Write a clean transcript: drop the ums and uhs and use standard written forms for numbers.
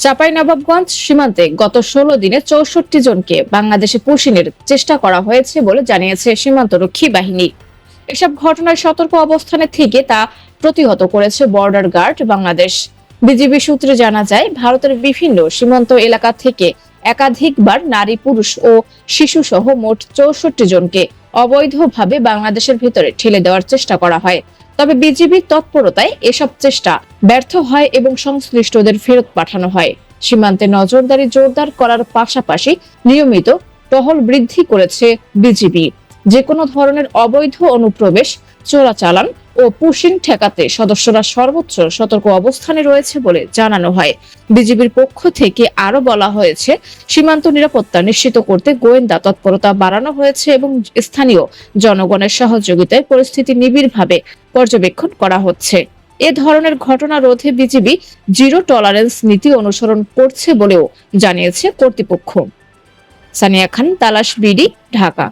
চাঁপাইনবাবগঞ্জ সীমান্তে গত 16 দিনে 64 জনকে বাংলাদেশে পুশিনের চেষ্টা করা হয়েছে বলে জানিয়েছে সীমান্তরক্ষী বাহিনী। এসব ঘটনায় সতর্ক অবস্থানে থেকে তা প্রতিহত করেছে বর্ডার গার্ড বাংলাদেশ। বিজিবি সূত্রে জানা যায়, ভারতের বিভিন্ন সীমান্ত এলাকা থেকে একাধিকবার নারী, পুরুষ ও শিশু সহ মোট 64 জনকে অবৈধভাবে বাংলাদেশের ভেতরে ঠেলে দেওয়ার চেষ্টা করা হয়। তবে বিজিবির তৎপরতায় এসব চেষ্টা ব্যর্থ হয় এবং সংশ্লিষ্টদের ফেরত পাঠানো হয়। সীমান্তে নজরদারি জোরদার করার পাশাপাশি নিয়মিত টহল বৃদ্ধি করেছে বিজিবি। যে কোনো ধরনের অবৈধ অনুপ্রবেশ, চোরাচালান ও পুশিং ঠেকাতে সদস্যরা সর্বোচ্চ সতর্ক অবস্থানে রয়েছে বলে জানানো হয়। বিজিবির পক্ষ থেকে আরো বলা হয়েছে, সীমান্ত নিরাপত্তা নিশ্চিত করতে গোয়েন্দা তৎপরতা বাড়ানো হয়েছে এবং স্থানীয় জনগণের সহযোগিতায় পরিস্থিতি নিবিড়ভাবে পর্যবেক্ষণ করা হচ্ছে। এ ধরনের ঘটনা রোধে বিজিবি জিরো টলারেন্স নীতি অনুসরণ করছে বলেও জানিয়েছে কর্তৃপক্ষ। সানিয়া খান, তালাশ, বিডি, ঢাকা।